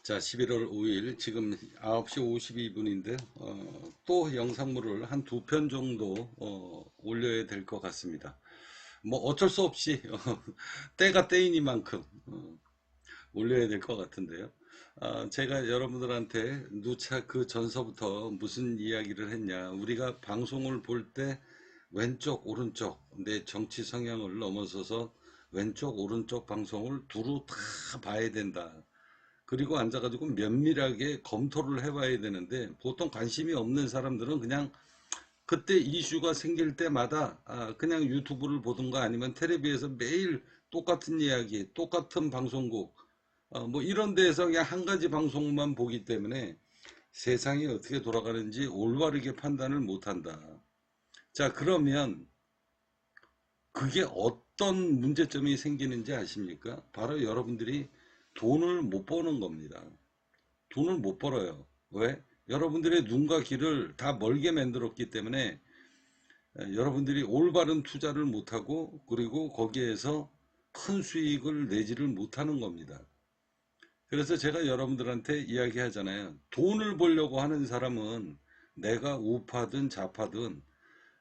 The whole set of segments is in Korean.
자, 11월 5일 지금 9시 52분인데 또 영상물을 한 두 편 정도 올려야 될 것 같습니다. 뭐 어쩔 수 없이 때가 때이니만큼 올려야 될 것 같은데요. 제가 여러분들한테 누차 그 전서부터 무슨 이야기를 했냐. 우리가 방송을 볼 때 왼쪽, 오른쪽, 내 정치 성향을 넘어서서 왼쪽, 오른쪽 방송을 두루 다 봐야 된다. 그리고 앉아가지고 면밀하게 검토를 해봐야 되는데 보통 관심이 없는 사람들은 그냥 그때 이슈가 생길 때마다 그냥 유튜브를 보든가 아니면 텔레비에서 매일 똑같은 이야기, 똑같은 방송국 뭐 이런 데에서 그냥 한 가지 방송만 보기 때문에 세상이 어떻게 돌아가는지 올바르게 판단을 못한다. 자, 그러면 그게 어떤 문제점이 생기는지 아십니까? 바로 여러분들이 돈을 못 버는 겁니다. 돈을 못 벌어요. 왜? 여러분들의 눈과 귀를 다 멀게 만들었기 때문에 여러분들이 올바른 투자를 못하고 그리고 거기에서 큰 수익을 내지를 못하는 겁니다. 그래서 제가 여러분들한테 이야기하잖아요. 돈을 벌려고 하는 사람은 내가 우파든 좌파든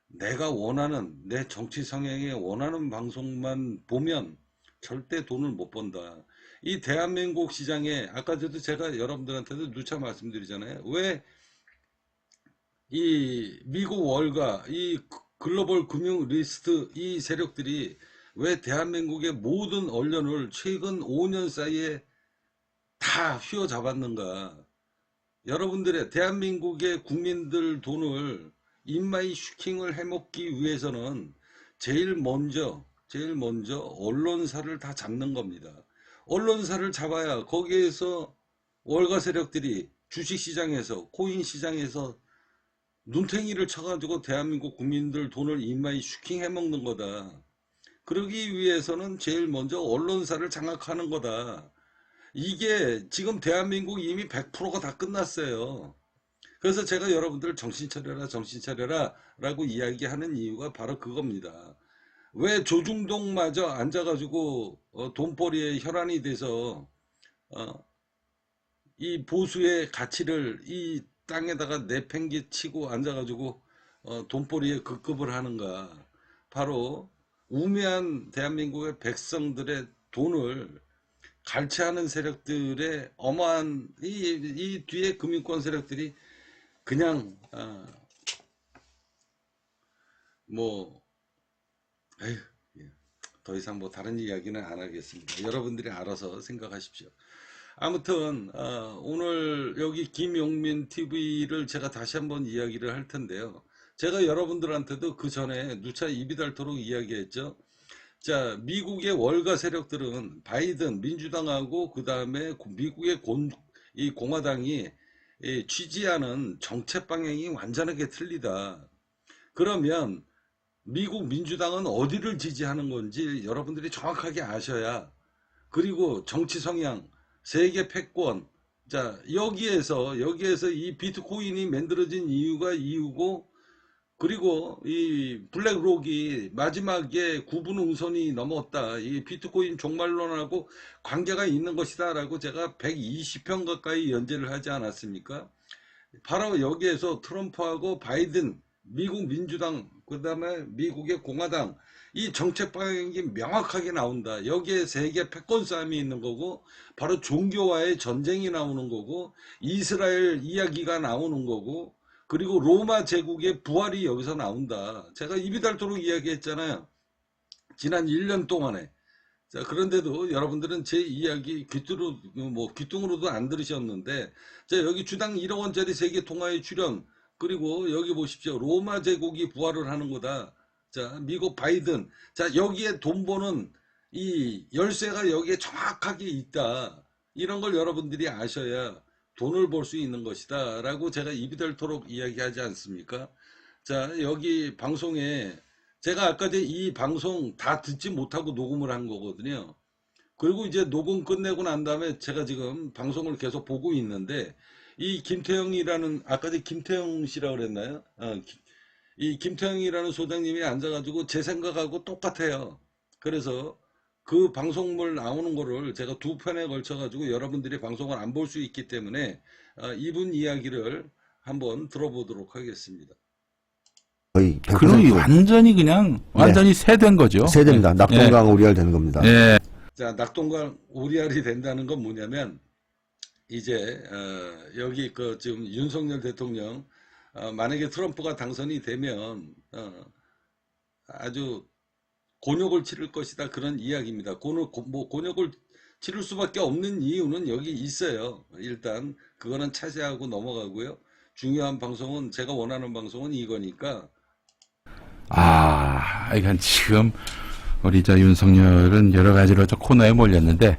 내가 원하는 내 정치 성향에 원하는 방송만 보면 절대 돈을 못 번다. 이 대한민국 시장에 아까 저도 제가 여러분들한테도 누차 말씀드리잖아요. 왜 이 미국 월가 이 글로벌 금융 리스트 이 세력들이 왜 대한민국의 모든 언론을 최근 5년 사이에 다 휘어잡았는가? 여러분들의 대한민국의 국민들 돈을 인마이 슈킹을 해먹기 위해서는 제일 먼저 언론사를 다 잡는 겁니다. 언론사를 잡아야 거기에서 월가 세력들이 주식시장에서 코인시장에서 눈탱이를 쳐가지고 대한민국 국민들 돈을 인마이 슈킹 해먹는 거다. 그러기 위해서는 제일 먼저 언론사를 장악하는 거다. 이게 지금 대한민국 이미 100%가 다 끝났어요. 그래서 제가 여러분들 정신 차려라, 정신 차려라 라고 이야기하는 이유가 바로 그겁니다. 왜 조중동마저 앉아가지고 돈벌이에 혈안이 돼서 어, 이 보수의 가치를 이 땅에다가 내팽개치고 앉아가지고 돈벌이에 급급을 하는가. 바로 우매한 대한민국의 백성들의 돈을 갈취하는 세력들의 어마한 이 뒤에 금융권 세력들이 그냥 뭐 에휴, 예. 더 이상 뭐 다른 이야기는 안 하겠습니다. 여러분들이 알아서 생각하십시오. 아무튼 오늘 여기 김용민 TV를 제가 다시 한번 이야기를 할 텐데요. 제가 여러분들한테도 그 전에 누차 입이 닳도록 이야기했죠. 자, 미국의 월가 세력들은 바이든 민주당하고 그 다음에 미국의 이 공화당이 취지하는 정책 방향이 완전하게 틀리다. 그러면 미국 민주당은 어디를 지지하는 건지 여러분들이 정확하게 아셔야 그리고 정치 성향, 세계 패권, 자, 여기에서 이 비트코인이 만들어진 이유가 이유고 그리고 이 블랙록이 마지막에 구분응선이 넘었다. 이 비트코인 종말론하고 관계가 있는 것이다라고 제가 120편 가까이 연재를 하지 않았습니까? 바로 여기에서 트럼프하고 바이든, 미국 민주당, 그 다음에 미국의 공화당, 이 정책 방향이 명확하게 나온다. 여기에 세계 패권 싸움이 있는 거고, 바로 종교와의 전쟁이 나오는 거고, 이스라엘 이야기가 나오는 거고, 그리고 로마 제국의 부활이 여기서 나온다. 제가 입이 닳도록 이야기했잖아요. 지난 1년 동안에. 자, 그런데도 여러분들은 제 이야기 귀뚱으로도 안 들으셨는데, 자, 여기 주당 1억 원짜리 세계 통화에 출연, 그리고 여기 보십시오. 로마 제국이 부활을 하는 거다. 자, 미국 바이든. 자, 여기에 돈 버는 이 열쇠가 여기에 정확하게 있다. 이런 걸 여러분들이 아셔야 돈을 벌 수 있는 것이다. 라고 제가 입이 닳도록 이야기하지 않습니까? 자, 여기 방송에 제가 아까 이 방송 다 듣지 못하고 녹음을 한 거거든요. 그리고 이제 녹음 끝내고 난 다음에 제가 지금 방송을 계속 보고 있는데 이 김태형이라는 아까 김태형 씨라고 그랬나요? 이 김태형이라는 소장님이 앉아가지고 제 생각하고 똑같아요. 그래서 그 방송물 나오는 거를 제가 두 편에 걸쳐 가지고 여러분들이 방송을 안 볼 수 있기 때문에 이분 이야기를 한번 들어보도록 하겠습니다. 거의 그놈이 100% 완전히 그냥 완전히 세된 거죠. 세됩니다. 예. 낙동강 오리알 되는 겁니다. 예. 자, 낙동강 오리알이 된다는 건 뭐냐면 이제 여기 그 지금 윤석열 대통령 만약에 트럼프가 당선이 되면 아주 곤욕을 치를 것이다, 그런 이야기입니다. 곤욕을 치를 수밖에 없는 이유는 여기 있어요. 일단 그거는 차지하고 넘어가고요. 중요한 방송은, 제가 원하는 방송은 이거니까. 그러니까 지금 우리 저 윤석열은 여러 가지로 저 코너에 몰렸는데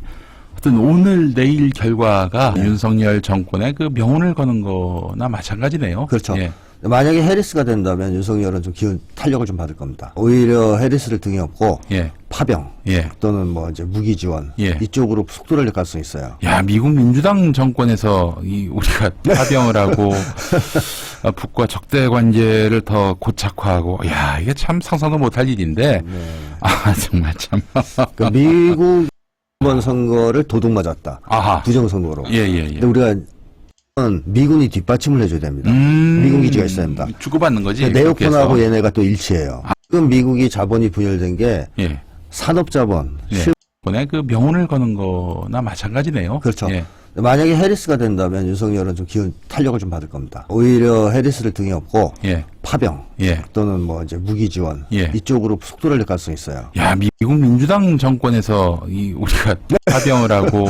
어떤 오늘 내일 결과가 윤석열 정권의 그 명운을 거는 거나 마찬가지네요. 그렇죠. 예. 만약에 해리스가 된다면 윤석열은 좀 기운 탄력을 좀 받을 겁니다. 오히려 해리스를 등에 업고 예. 파병 예. 또는 뭐 이제 무기 지원 예. 이쪽으로 속도를 낼 가능성이 있어요. 야, 미국 민주당 정권에서 우리가 파병을 하고 북과 적대 관계를 더 고착화하고, 야, 이게 참 상상도 못할 일인데, 정말 참. 그러니까 미국 이번 선거를 도둑 맞았다. 아하. 부정 선거로. 예, 예, 예. 근데 우리가 미군이 뒷받침을 해줘야 됩니다. 미군 기지가 있어야 됩니다. 주고받는 거지. 그러니까 그렇게 해서. 네오콘하고 얘네가 또 일치해요. 지금 미국이 자본이 분열된 게 예. 산업자본, 예. 이번에 그 명운을 거는 거나 마찬가지네요. 그렇죠. 예. 만약에 해리스가 된다면 윤석열은 좀 기운 탄력을 좀 받을 겁니다. 오히려 해리스를 등에 업고 예. 파병 예. 또는 뭐 이제 무기 지원 예. 이쪽으로 속도를 낼 가능성이 있어요. 야, 미국 민주당 정권에서 우리가 파병을 하고.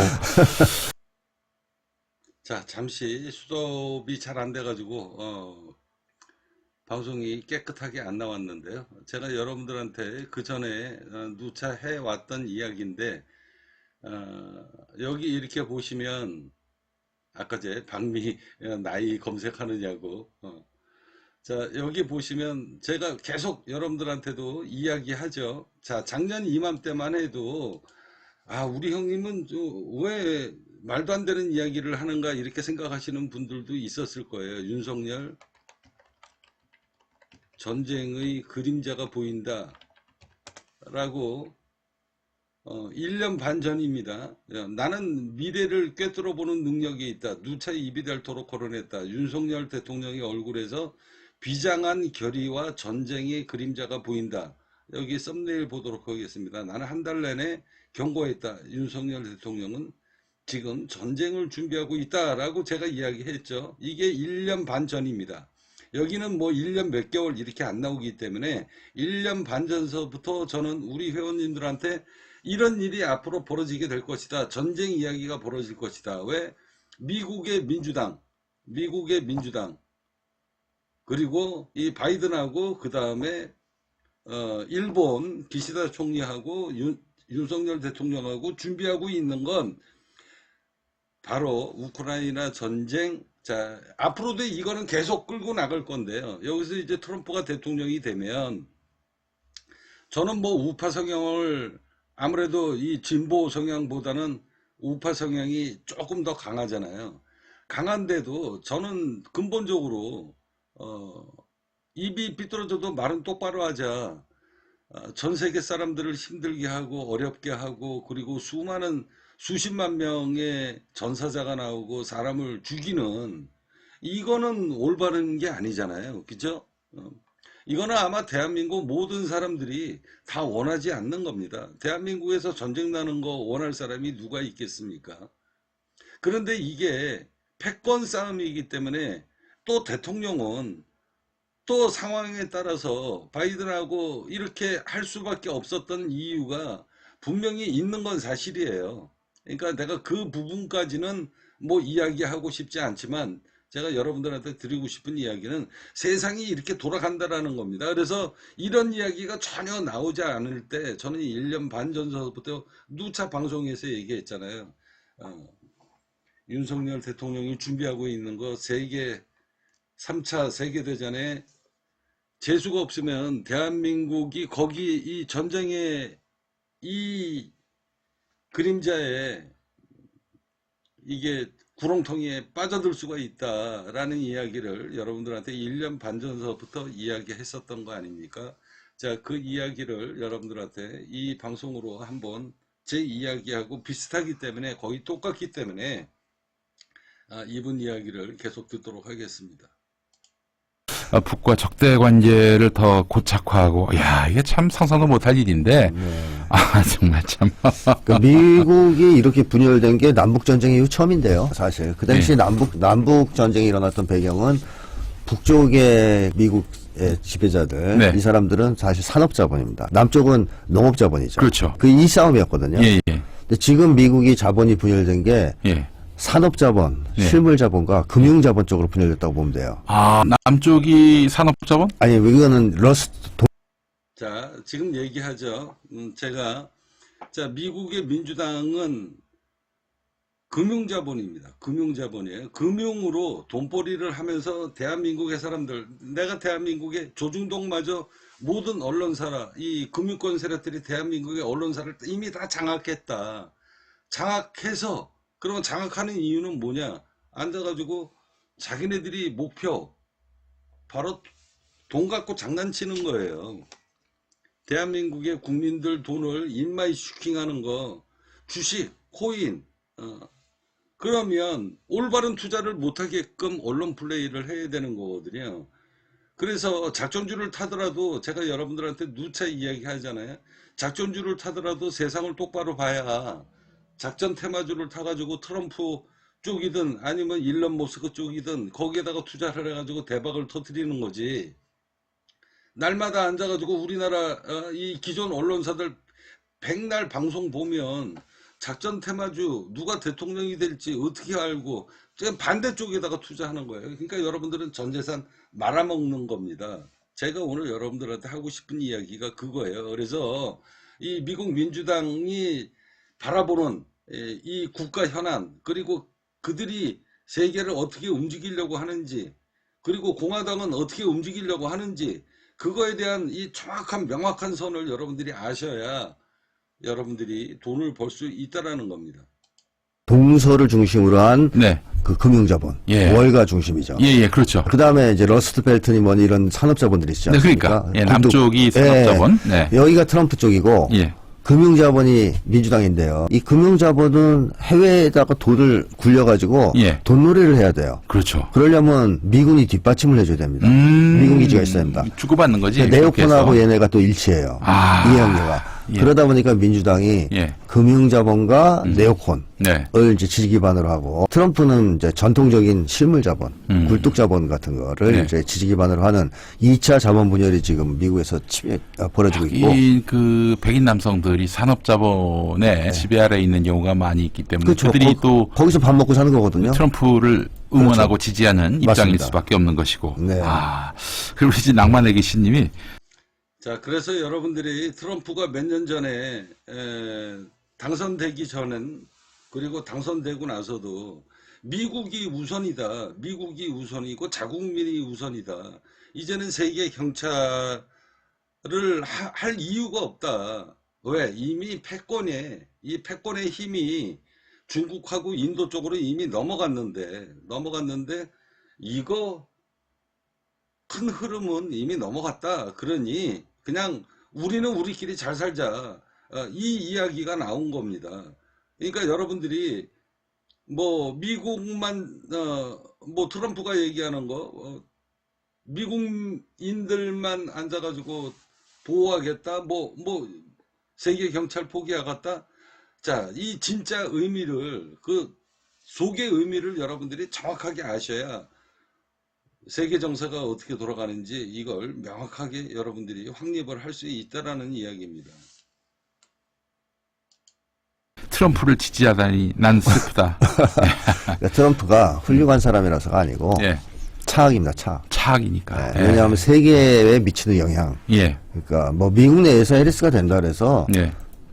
자, 잠시 수도업이 잘 안 돼가지고 방송이 깨끗하게 안 나왔는데요. 제가 여러분들한테 그 전에 누차 해왔던 이야기인데, 여기 이렇게 보시면 아까 제 박미 나이 검색하느냐고, 자, 여기 보시면 제가 계속 여러분들한테도 이야기하죠. 자, 작년 이맘때만 해도 우리 형님은 왜 말도 안 되는 이야기를 하는가, 이렇게 생각하시는 분들도 있었을 거예요. 윤석열 전쟁의 그림자가 보인다 라고 1년 반 전입니다. 나는 미래를 꿰뚫어 보는 능력이 있다. 누차 입이 닳도록 거론했다. 윤석열 대통령의 얼굴에서 비장한 결의와 전쟁의 그림자가 보인다. 여기 썸네일 보도록 하겠습니다. 나는 한 달 내내 경고했다. 윤석열 대통령은 지금 전쟁을 준비하고 있다라고 제가 이야기했죠. 이게 1년 반 전입니다. 여기는 뭐 1년 몇 개월 이렇게 안 나오기 때문에 1년 반 전서부터 저는 우리 회원님들한테 이런 일이 앞으로 벌어지게 될 것이다. 전쟁 이야기가 벌어질 것이다. 왜? 미국의 민주당 그리고 이 바이든하고 그 다음에 일본 기시다 총리하고 윤석열 대통령하고 준비하고 있는 건 바로 우크라이나 전쟁. 자, 앞으로도 이거는 계속 끌고 나갈 건데요. 여기서 이제 트럼프가 대통령이 되면 저는 뭐 우파 성향을, 아무래도 이 진보 성향보다는 우파 성향이 조금 더 강하잖아요. 강한데도 저는 근본적으로 입이 삐뚤어져도 말은 똑바로 하자. 전 세계 사람들을 힘들게 하고 어렵게 하고, 그리고 수십만 명의 전사자가 나오고 사람을 죽이는, 이거는 올바른 게 아니잖아요. 그죠? 이거는 아마 대한민국 모든 사람들이 다 원하지 않는 겁니다. 대한민국에서 전쟁 나는 거 원할 사람이 누가 있겠습니까? 그런데 이게 패권 싸움이기 때문에 또 대통령은 또 상황에 따라서 바이든하고 이렇게 할 수밖에 없었던 이유가 분명히 있는 건 사실이에요. 그러니까 내가 그 부분까지는 뭐 이야기하고 싶지 않지만, 제가 여러분들한테 드리고 싶은 이야기는 세상이 이렇게 돌아간다라는 겁니다. 그래서 이런 이야기가 전혀 나오지 않을 때 저는 1년 반 전서부터 누차 방송에서 얘기했잖아요. 윤석열 대통령이 준비하고 있는 거 3차 세계대전에 재수가 없으면 대한민국이 거기 이 전쟁의 이 그림자에, 이게 구렁텅이에 빠져들 수가 있다라는 이야기를 여러분들한테 1년 반 전서부터 이야기했었던 거 아닙니까? 자, 그 이야기를 여러분들한테 이 방송으로 한번 제 이야기하고 비슷하기 때문에 거의 똑같기 때문에 이분 이야기를 계속 듣도록 하겠습니다. 북과 적대 관계를 더 고착화하고, 야, 이게 참 상상도 못할 일인데, 정말 참. 그러니까 미국이 이렇게 분열된 게 남북전쟁 이후 처음인데요, 사실. 그 당시 남북전쟁이 일어났던 배경은 북쪽의 미국의 지배자들, 네. 이 사람들은 사실 산업자본입니다. 남쪽은 농업자본이죠. 그렇죠. 이 싸움이었거든요. 예, 예, 근데 지금 미국이 자본이 분열된 게 예. 산업자본, 예. 실물자본과 금융자본 쪽으로 분열됐다고 보면 돼요. 남쪽이 산업자본? 아니, 이거는 자, 지금 얘기하죠. 자, 미국의 민주당은 금융자본입니다. 금융자본이에요. 금융으로 돈벌이를 하면서 대한민국의 사람들, 내가 대한민국의 조중동마저 모든 언론사라, 이 금융권 세력들이 대한민국의 언론사를 이미 다 장악했다. 장악해서, 그러면 장악하는 이유는 뭐냐? 앉아가지고 자기네들이 목표, 바로 돈 갖고 장난치는 거예요. 대한민국의 국민들 돈을 인마이 슈킹하는 거, 주식, 코인, 그러면 올바른 투자를 못하게끔 언론 플레이를 해야 되는 거거든요. 그래서 작전주를 타더라도 제가 여러분들한테 누차 이야기하잖아요. 작전주를 타더라도 세상을 똑바로 봐야 작전 테마주를 타가지고 트럼프 쪽이든 아니면 일론 머스크 쪽이든 거기에다가 투자를 해가지고 대박을 터뜨리는 거지. 날마다 앉아가지고 우리나라 이 기존 언론사들 백날 방송 보면 작전 테마주 누가 대통령이 될지 어떻게 알고 반대쪽에다가 투자하는 거예요. 그러니까 여러분들은 전 재산 말아먹는 겁니다. 제가 오늘 여러분들한테 하고 싶은 이야기가 그거예요. 그래서 이 미국 민주당이 바라보는 이 국가 현안, 그리고 그들이 세계를 어떻게 움직이려고 하는지, 그리고 공화당은 어떻게 움직이려고 하는지, 그거에 대한 이 정확한 명확한 선을 여러분들이 아셔야 여러분들이 돈을 벌 수 있다라는 겁니다. 동서를 중심으로 한 네. 그 금융자본, 예. 월가 중심이죠. 예, 예, 그렇죠. 그 다음에 이제 러스트 벨트니 뭐니 이런 산업자본들이 있지 네, 않습니까? 그러니까. 예, 남쪽이 산업자본. 네. 여기가 트럼프 쪽이고, 예. 금융자본이 민주당인데요. 이 금융자본은 해외에다가 돈을 굴려가지고 예. 돈놀이를 해야 돼요. 그렇죠. 그러려면 미군이 뒷받침을 해줘야 됩니다. 미군 기지가 있어야 됩니다. 주고받는 거지. 네오콘하고 그렇게 해서. 얘네가 또 일치해요. 이해관계가. 예. 그러다 보니까 민주당이 예. 금융자본과 네오콘을 네. 이제 지지 기반으로 하고, 트럼프는 이제 전통적인 실물자본, 굴뚝자본 같은 거를 네. 이제 지지 기반으로 하는 2차 자본 분열이 지금 미국에서 벌어지고 있고. 그 백인 남성들이 산업자본의 지배 아래 있는 경우가 많이 있기 때문에 그렇죠. 그들이 또 거기서 밥 먹고 사는 거거든요. 트럼프를 응원하고 그렇죠. 지지하는 입장일 맞습니다. 수밖에 없는 것이고. 네. 그리고 이제 낭만의 귀신님이 자, 그래서 여러분들이 트럼프가 몇 년 전에 당선되기 전엔, 그리고 당선되고 나서도 미국이 우선이다, 미국이 우선이고 자국민이 우선이다, 이제는 세계 경찰을 할 이유가 없다. 왜? 이미 이 패권의 힘이 중국하고 인도 쪽으로 이미 넘어갔는데 이거 큰 흐름은 이미 넘어갔다. 그러니 그냥 우리는 우리끼리 잘 살자, 이 이야기가 나온 겁니다. 그러니까 여러분들이 뭐 미국만 뭐 트럼프가 얘기하는 거 미국인들만 앉아가지고 보호하겠다, 뭐 세계 경찰 포기하겠다. 자, 이 진짜 의미를, 그 속의 의미를 여러분들이 정확하게 아셔야 세계 정세가 어떻게 돌아가는지 이걸 명확하게 여러분들이 확립을 할 수 있다라는 이야기입니다. 트럼프를 지지하다니 난 슬프다. 그러니까 트럼프가 훌륭한 사람이라서가 아니고 예. 차악입니다. 차악. 차악이니까. 네, 왜냐하면 세계에 미치는 영향. 예. 그러니까 뭐 미국 내에서 해리스가 된다 그래서 예.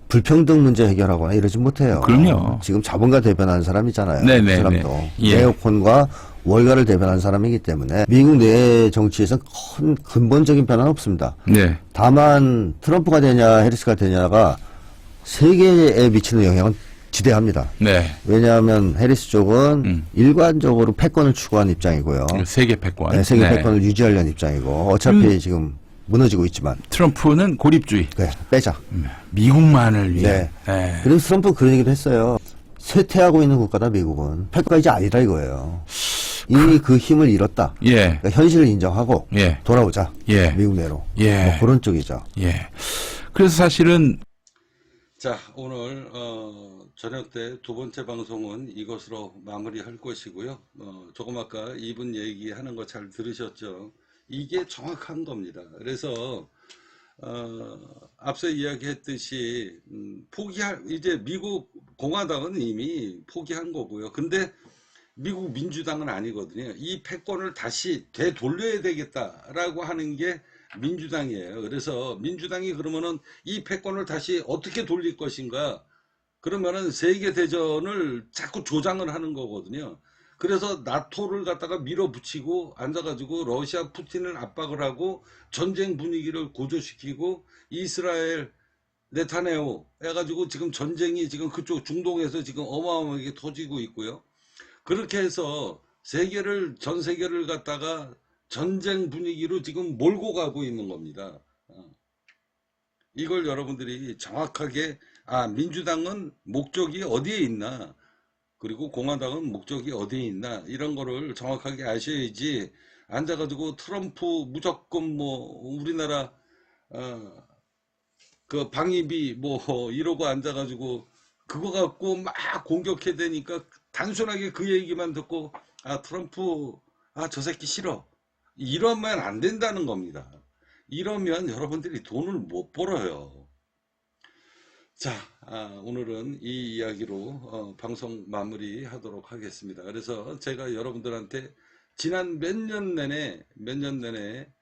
불평등 문제 해결하거나 이러지 못해요. 그럼요. 지금 자본가 대변하는 사람이잖아요. 네네네. 그 사람도 예. 네오콘과 월가를 대변하는 사람이기 때문에 미국 내 정치에서 큰 근본적인 변화는 없습니다. 네. 다만 트럼프가 되냐 해리스가 되냐가 세계에 미치는 영향은 지대합니다. 네. 왜냐하면 해리스 쪽은 일관적으로 패권을 추구하는 입장이고요. 세계 패권. 네, 세계 네. 패권을 유지하려는 입장이고, 어차피 지금 무너지고 있지만. 트럼프는 고립주의. 그래, 빼자. 미국만을 위해. 네. 예. 그래서 트럼프 그런 얘기도 했어요. 쇠퇴하고 있는 국가다, 미국은. 패권가 이제 아니다, 이거예요. 이미 그 힘을 잃었다. 예. 그러니까 현실을 인정하고 예. 돌아오자. 예. 미국 내로. 예. 뭐 그런 쪽이죠. 예. 그래서 사실은 자, 오늘 저녁 때 두 번째 방송은 이것으로 마무리할 것이고요. 조금 아까 이분 얘기하는 거 잘 들으셨죠? 이게 정확한 겁니다. 그래서 앞서 이야기했듯이 이제 미국 공화당은 이미 포기한 거고요. 근데 미국 민주당은 아니거든요. 이 패권을 다시 되돌려야 되겠다라고 하는 게 민주당이에요. 그래서 민주당이 그러면은 이 패권을 다시 어떻게 돌릴 것인가? 그러면은 세계대전을 자꾸 조장을 하는 거거든요. 그래서 나토를 갖다가 밀어붙이고 앉아가지고 러시아 푸틴을 압박을 하고 전쟁 분위기를 고조시키고 이스라엘 네타냐후 해가지고 지금 전쟁이 지금 그쪽 중동에서 지금 어마어마하게 터지고 있고요. 그렇게 해서 전 세계를 갖다가 전쟁 분위기로 지금 몰고 가고 있는 겁니다. 이걸 여러분들이 정확하게 민주당은 목적이 어디에 있나, 그리고 공화당은 목적이 어디에 있나, 이런 거를 정확하게 아셔야지 앉아가지고 트럼프 무조건 뭐 우리나라 그 방위비 뭐 이러고 앉아가지고 그거 갖고 막 공격해야 되니까 단순하게 그 얘기만 듣고 트럼프 저 새끼 싫어, 이러면 안 된다는 겁니다. 이러면 여러분들이 돈을 못 벌어요. 자, 오늘은 이 이야기로 방송 마무리 하도록 하겠습니다. 그래서 제가 여러분들한테 지난 몇 년 내내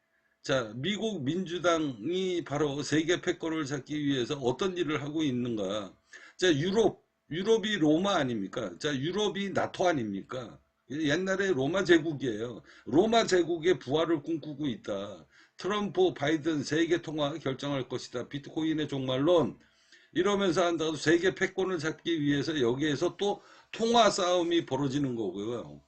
자, 미국 민주당이 바로 세계 패권을 잡기 위해서 어떤 일을 하고 있는가. 자, 유럽이 로마 아닙니까? 자, 유럽이 나토 아닙니까? 옛날에 로마 제국이에요. 로마 제국의 부활을 꿈꾸고 있다. 트럼프, 바이든 세계 통화 결정할 것이다. 비트코인의 종말론 이러면서 한다고 세계 패권을 잡기 위해서 여기에서 또 통화 싸움이 벌어지는 거고요.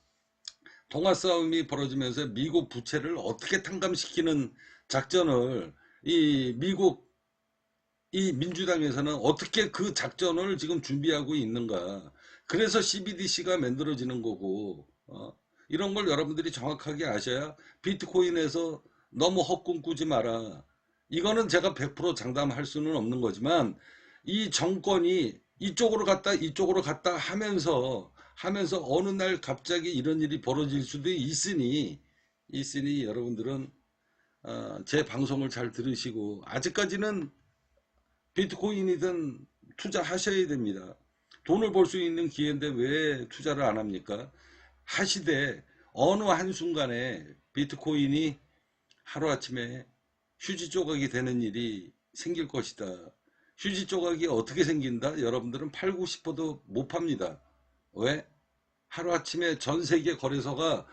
통화 싸움이 벌어지면서 미국 부채를 어떻게 탕감시키는 작전을 이 민주당에서는 어떻게 그 작전을 지금 준비하고 있는가. 그래서 CBDC가 만들어지는 거고, 이런 걸 여러분들이 정확하게 아셔야 비트코인에서 너무 헛꿈 꾸지 마라. 이거는 제가 100% 장담할 수는 없는 거지만 이 정권이 이쪽으로 갔다 하면서 어느 날 갑자기 이런 일이 벌어질 수도 있으니 여러분들은 제 방송을 잘 들으시고 아직까지는 비트코인이든 투자하셔야 됩니다. 돈을 벌 수 있는 기회인데 왜 투자를 안 합니까? 하시되 어느 한순간에 비트코인이 하루아침에 휴지 조각이 되는 일이 생길 것이다. 휴지 조각이 어떻게 생긴다? 여러분들은 팔고 싶어도 못 팝니다. 왜? 하루아침에 전 세계 거래소가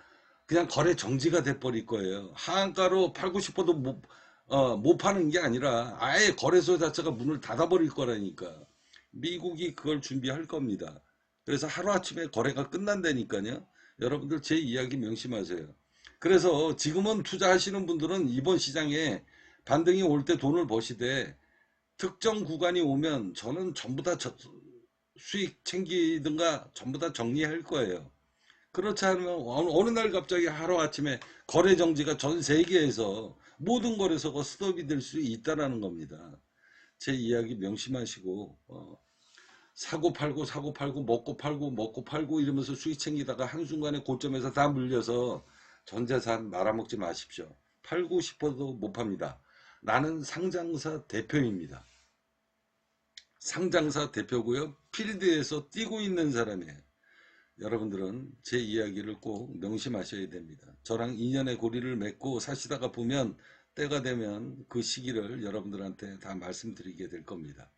그냥 거래 정지가 돼버릴 거예요. 하한가로 팔고 싶어도 못 파는 게 아니라 아예 거래소 자체가 문을 닫아버릴 거라니까. 미국이 그걸 준비할 겁니다. 그래서 하루아침에 거래가 끝난다니까요. 여러분들 제 이야기 명심하세요. 그래서 지금은 투자하시는 분들은 이번 시장에 반등이 올 때 돈을 버시되 특정 구간이 오면 저는 전부 다 수익 챙기든가 전부 다 정리할 거예요. 그렇지 않으면 어느 날 갑자기 하루아침에 거래 정지가 전 세계에서 모든 거래소가 스톱이 될 수 있다는 겁니다. 제 이야기 명심하시고 사고 팔고 먹고 팔고 이러면서 수익 챙기다가 한순간에 고점에서 다 물려서 전 재산 말아먹지 마십시오. 팔고 싶어도 못 팝니다. 나는 상장사 대표입니다. 상장사 대표고요. 필드에서 뛰고 있는 사람이에요. 여러분들은 제 이야기를 꼭 명심하셔야 됩니다. 저랑 인연의 고리를 맺고 사시다가 보면 때가 되면 그 시기를 여러분들한테 다 말씀드리게 될 겁니다.